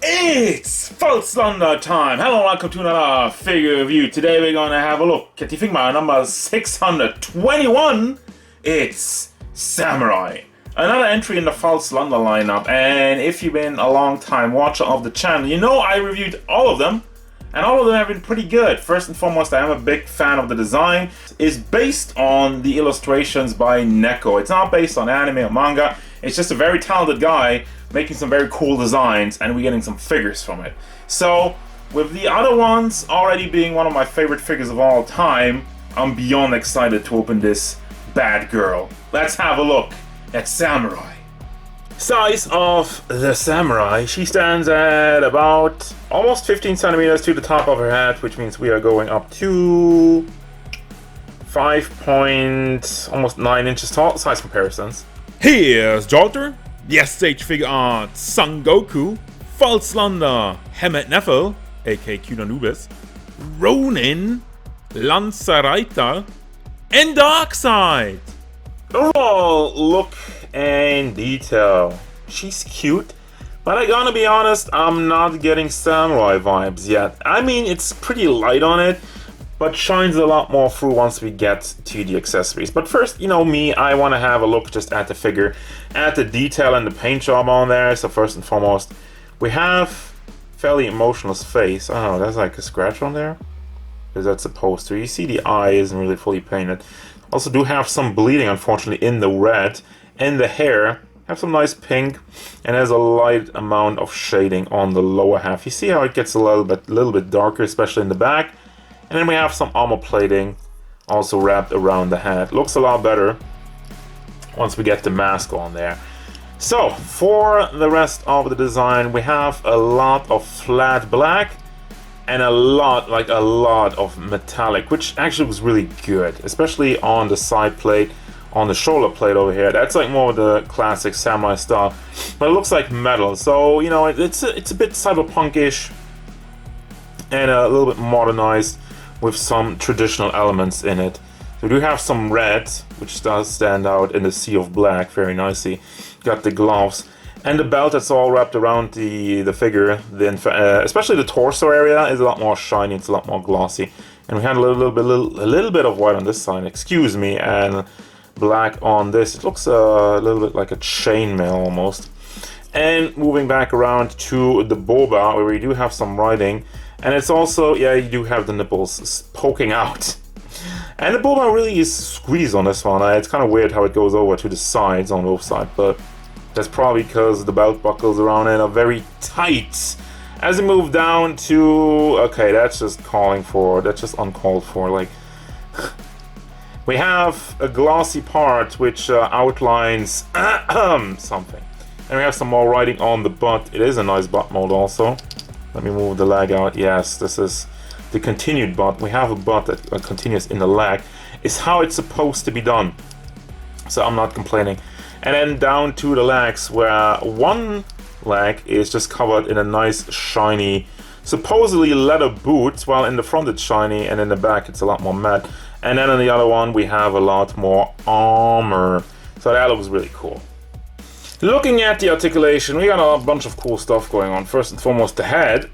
It's Falslander time! Hello and welcome to another figure review. Today we're gonna have a look at the figma number 621. It's Samurai. Another entry in the Falslander lineup, and if you've been a long time watcher of the channel, you know I reviewed all of them, and all of them have been pretty good. First and foremost, I am a big fan of the design. It's based on the illustrations by Neco. It's not based on anime or manga. It's just a very talented guy making some very cool designs, and we're getting some figures from it. So, with the other ones already being one of my favorite figures of all time, I'm beyond excited to open this bad girl. Let's have a look at Samurai. Size of the Samurai. She stands at about almost 15 centimeters to the top of her head, which means we are going up to almost 9 inches tall. Size comparisons. Here's Jalter, the SH figure art Son Goku, Falslander, Hemet Nethel, aka Anubis, Ronin, Lanze Reiter, and Darkseid. Overall look and detail. She's cute, but I gotta be honest, I'm not getting samurai vibes yet. I mean, it's pretty light on it, but shines a lot more through once we get to the accessories. But first, you know me, I want to have a look just at the figure, at the detail and the paint job on there. So first and foremost, we have fairly emotionless face. Oh, that's like a scratch on there. Is that supposed to? You see the eye isn't really fully painted. Also do have some bleeding, unfortunately, in the red. And the hair have some nice pink, and there's a light amount of shading on the lower half. You see how it gets a little bit darker, especially in the back. And then we have some armor plating also wrapped around the head. Looks a lot better once we get the mask on there. So, for the rest of the design, we have a lot of flat black and a lot of metallic, which actually was really good, especially on the side plate, on the shoulder plate over here. That's like more of the classic samurai style, but it looks like metal. So, you know, it's a bit cyberpunk-ish and a little bit modernized, with some traditional elements in it. So we do have some red, which does stand out in the sea of black very nicely. Got the gloves and the belt that's all wrapped around the figure. Especially the torso area is a lot more shiny. It's a lot more glossy. And we had a little bit of white on this side, excuse me, and black on this. It looks a little bit like a chainmail almost. And moving back around to the boba, where we do have some writing. And it's also, yeah, you do have the nipples poking out. And the boba really is squeezed on this one. It's kind of weird how it goes over to the sides on both sides, but that's probably because the belt buckles around it are very tight. As we move down to, okay, that's just uncalled for. Like, we have a glossy part which outlines something. And we have some more writing on the butt. It is a nice butt mold also. Let me move the leg out. Yes, this is the continued butt. We have a butt that continues in the leg. It's how it's supposed to be done. So I'm not complaining. And then down to the legs, where one leg is just covered in a nice shiny, supposedly leather boot, while in the front it's shiny and in the back it's a lot more matte. And then on the other one we have a lot more armor. So that looks really cool. Looking at the articulation, we got a bunch of cool stuff going on. First and foremost, the head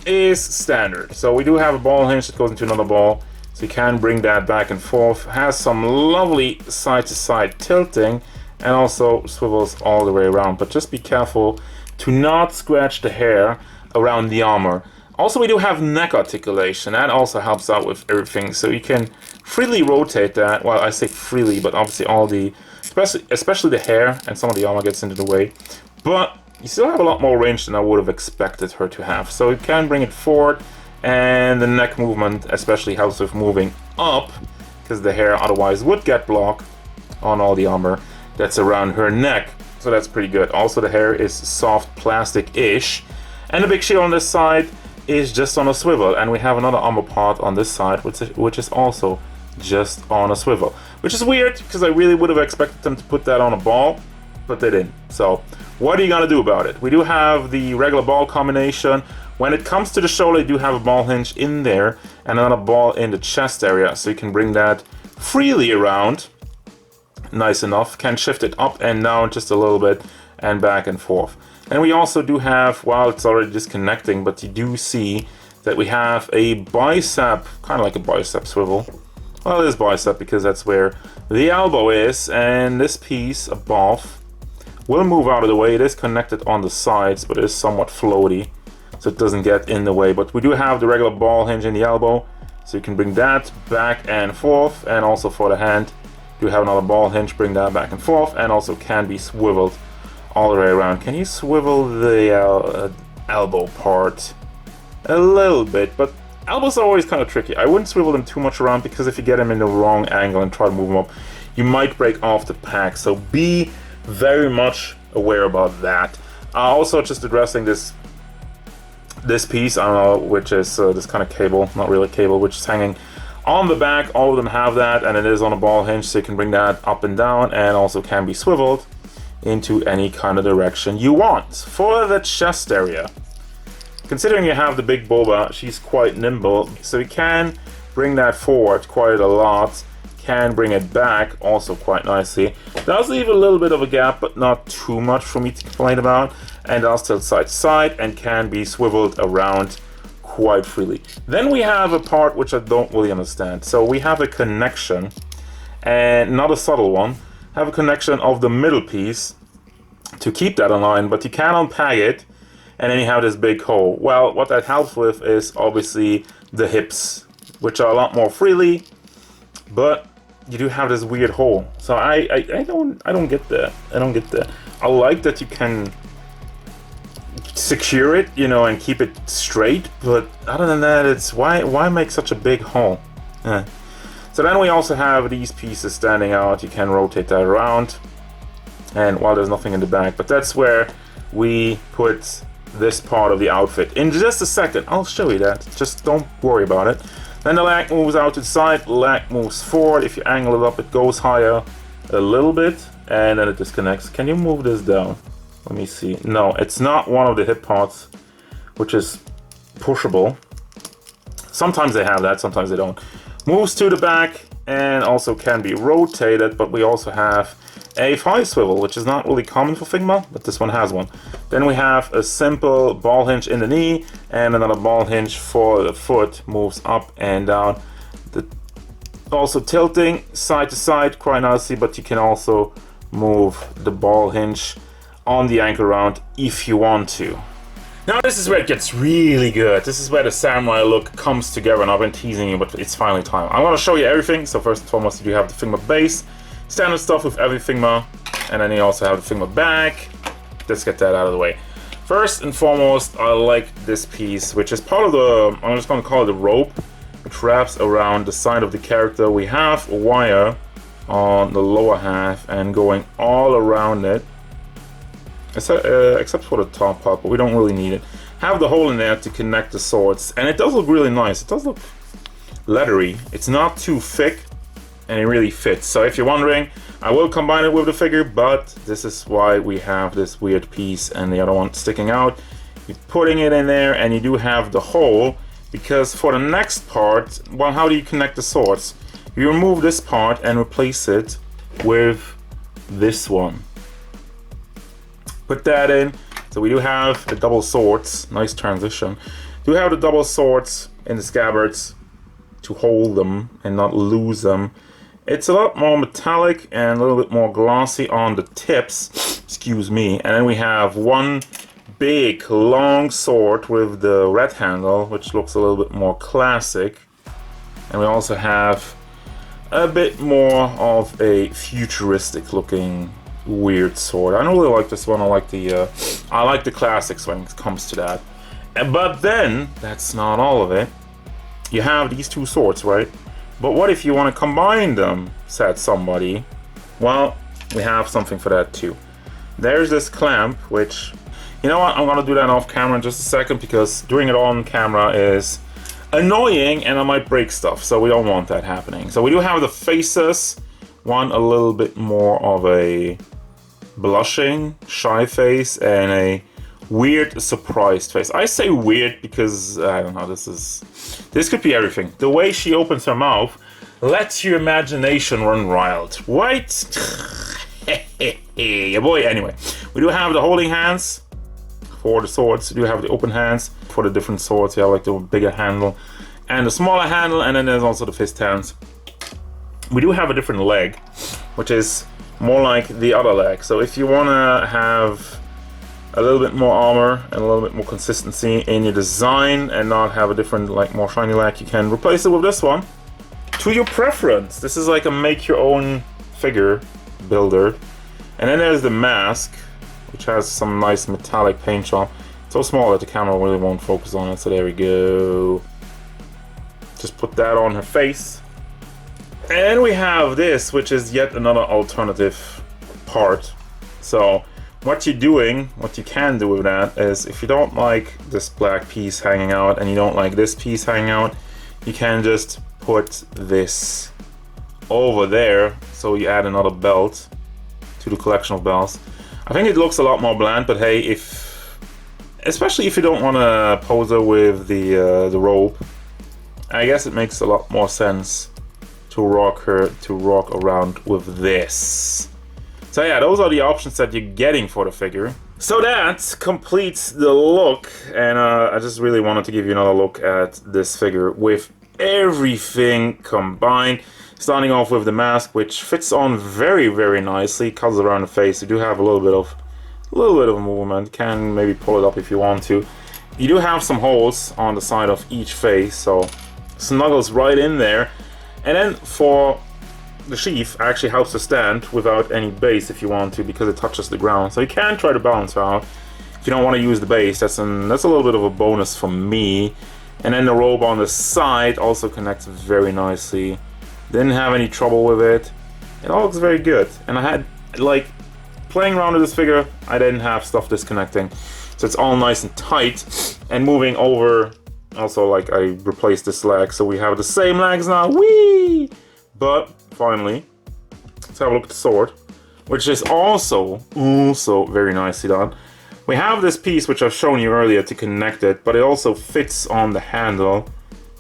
is standard. So we do have a ball hinge that goes into another ball, so you can bring that back and forth. Has some lovely side-to-side tilting, and also swivels all the way around. But just be careful to not scratch the hair around the armor. Also, we do have neck articulation. That also helps out with everything, so you can freely rotate that. Well, I say freely, but obviously all the especially the hair and some of the armor gets into the way, but you still have a lot more range than I would have expected her to have. So you can bring it forward, and the neck movement especially helps with moving up, because the hair otherwise would get blocked on all the armor that's around her neck. So that's pretty good. Also, the hair is soft plastic-ish, and the big shield on this side is just on a swivel, and we have another armor part on this side which is also just on a swivel, which is weird because I really would have expected them to put that on a ball, but they didn't. So what are you gonna do about it? We do have the regular ball combination. When it comes to the shoulder, you do have a ball hinge in there and another ball in the chest area, so you can bring that freely around. Nice enough. Can shift it up and down just a little bit and back and forth. And we also do have, well, it's already disconnecting, but you do see that we have a bicep, kind of like a bicep swivel. Well, it is bicep because that's where the elbow is, and this piece above will move out of the way. It is connected on the sides, but it is somewhat floaty, so it doesn't get in the way. But we do have the regular ball hinge in the elbow, so you can bring that back and forth, and also for the hand, you have another ball hinge, bring that back and forth, and also can be swiveled all the way around. Can you swivel the elbow part? A little bit, but elbows are always kind of tricky. I wouldn't swivel them too much around because if you get them in the wrong angle and try to move them up, you might break off the pack. So be very much aware about that. Also, just addressing this piece, I don't know, which is this kind of cable, not really a cable, which is hanging on the back. All of them have that, and it is on a ball hinge, so you can bring that up and down, and also can be swiveled into any kind of direction you want. For the chest area, considering you have the big boba, she's quite nimble, so you can bring that forward quite a lot, can bring it back also quite nicely. Does leave a little bit of a gap, but not too much for me to complain about, and does tilt side to side and can be swiveled around quite freely. Then we have a part which I don't really understand. So we have a connection, and not a subtle one, have a connection of the middle piece to keep that aligned, but you can unpeg it, and then you have this big hole. Well, what that helps with is obviously the hips, which are a lot more freely, but you do have this weird hole. So I don't get that. I don't get that. I like that you can secure it, you know, and keep it straight, but other than that, it's why make such a big hole? So then we also have these pieces standing out. You can rotate that around, and while there's nothing in the back, but that's where we put this part of the outfit. In just a second, I'll show you that. Just don't worry about it. Then the leg moves out to the side, leg moves forward. If you angle it up, it goes higher a little bit, and then it disconnects. Can you move this down? Let me see. No, it's not one of the hip parts, which is pushable. Sometimes they have that, sometimes they don't. Moves to the back and also can be rotated, but we also have a thigh swivel, which is not really common for Figma, but this one has one. Then we have a simple ball hinge in the knee and another ball hinge for the foot, moves up and down. Also tilting side to side quite nicely, but you can also move the ball hinge on the ankle round if you want to. Now this is where it gets really good. This is where the samurai look comes together, and I've been teasing you, but it's finally time. I'm gonna show you everything. So first and foremost, you do have the Figma base, standard stuff with every Figma, and then you also have the Figma bag. Let's get that out of the way. First and foremost, I like this piece, which is part of the, I'm just gonna call it the rope, which wraps around the side of the character. We have a wire on the lower half and going all around it, except for the top part, but we don't really need it. Have the hole in there to connect the swords, and it does look really nice. It does look leathery. It's not too thick, and it really fits. So if you're wondering, I will combine it with the figure, but this is why we have this weird piece and the other one sticking out. You're putting it in there, and you do have the hole, because for the next part, well, how do you connect the swords? You remove this part and replace it with this one. Put that in. So we do have the double swords. Nice transition. Do have the double swords in the scabbards to hold them and not lose them. It's a lot more metallic and a little bit more glossy on the tips. Excuse me. And then we have one big long sword with the red handle, which looks a little bit more classic. And we also have a bit more of a futuristic looking weird sword. I don't really like this one. I like the classics when it comes to that. But then that's not all of it. You have these two swords, right? But what if you want to combine them, said somebody? Well, we have something for that too. There's this clamp, which, you know what, I'm gonna do that off camera in just a second, because doing it on camera is annoying and I might break stuff, so we don't want that happening. So we do have the faces, one a little bit more of a blushing, shy face, and a weird, surprised face. I say weird because, I don't know, this could be everything. The way she opens her mouth lets your imagination run wild, right? Yeah, boy. Anyway, we do have the holding hands, for the swords. You do have the open hands for the different swords. You have like the bigger handle and the smaller handle, and then there's also the fist hands. We do have a different leg, which is more like the other leg. So if you want to have a little bit more armor and a little bit more consistency in your design and not have a different, like, more shiny leg, you can replace it with this one to your preference. This is like a make your own figure builder. And then there's the mask, which has some nice metallic paint job. So small that the camera really won't focus on it, so there we go. Just put that on her face. And we have this, which is yet another alternative part. So what you're doing, what you can do with that is, if you don't like this black piece hanging out and you don't like this piece hanging out, you can just put this over there. So you add another belt to the collection of belts. I think it looks a lot more bland, but hey, especially if you don't want to pose her with the robe, I guess it makes a lot more sense to rock around with this. So yeah, those are the options that you're getting for the figure. So that completes the look, and I just really wanted to give you another look at this figure with everything combined. Starting off with the mask, which fits on very, very nicely, cuts around the face. You do have a little bit of movement. Can maybe pull it up if you want to. You do have some holes on the side of each face, so snuggles right in there. And then for the sheath, actually helps to stand without any base if you want to, because it touches the ground. So you can try to balance her out. If you don't want to use the base, that's a little bit of a bonus for me. And then the robe on the side also connects very nicely. Didn't have any trouble with it. It all looks very good. And I had, like, playing around with this figure, I didn't have stuff disconnecting. So it's all nice and tight. And moving over, also, like, I replaced this leg, so we have the same legs now. Whee! But finally, let's have a look at the sword, which is also very nicely done. We have this piece which I've shown you earlier to connect it, but it also fits on the handle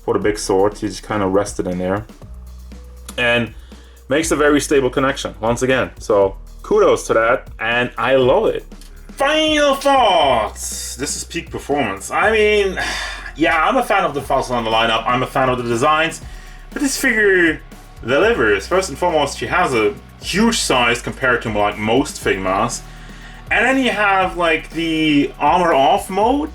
for the big sword. You just kind of rest it in there, and makes a very stable connection once again. So kudos to that, and I love it. Final thoughts. This is peak performance. I mean, yeah, I'm a fan of the Falslander lineup. I'm a fan of the designs, but this figure delivers. First and foremost, she has a huge size compared to like most figmas, and then you have like the armor off mode,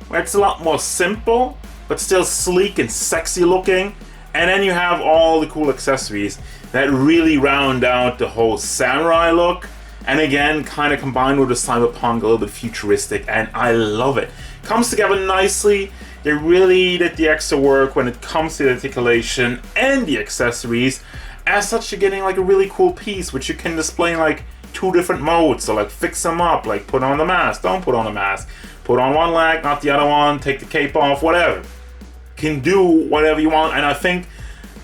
where it's a lot more simple but still sleek and sexy looking, and then you have all the cool accessories that really round out the whole samurai look, and again kind of combined with the cyberpunk, a little bit futuristic, and I love it. Comes together nicely. They really did the extra work when it comes to the articulation and the accessories. As such, you're getting like a really cool piece which you can display in like 2 different modes. So like fix them up, like put on the mask, don't put on the mask, put on one leg, not the other one, take the cape off, whatever. Can do whatever you want, and I think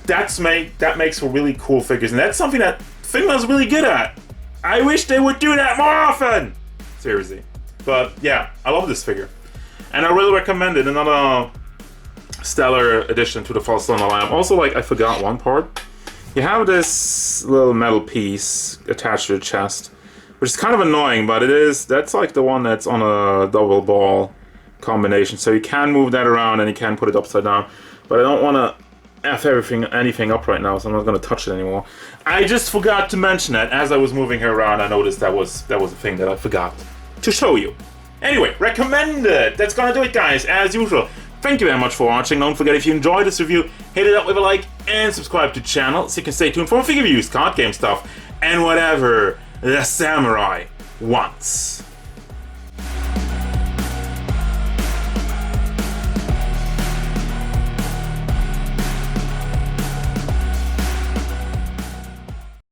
that makes for really cool figures, and that's something that Figma's really good at. I wish they would do that more often. Seriously. But yeah, I love this figure. And I really recommend it. Another stellar addition to the Falslander lineup. Also, like, I forgot one part. You have this little metal piece attached to the chest, which is kind of annoying, but that's like the one that's on a double ball combination. So you can move that around and you can put it upside down. But I don't want to F anything up right now, so I'm not going to touch it anymore. I just forgot to mention that as I was moving her around. I noticed that was a thing that I forgot to show you. Anyway, recommend it. That's gonna do it, guys. As usual, thank you very much for watching. Don't forget, if you enjoyed this review, hit it up with a like and subscribe to the channel so you can stay tuned for more figure reviews, card game stuff, and whatever the samurai wants.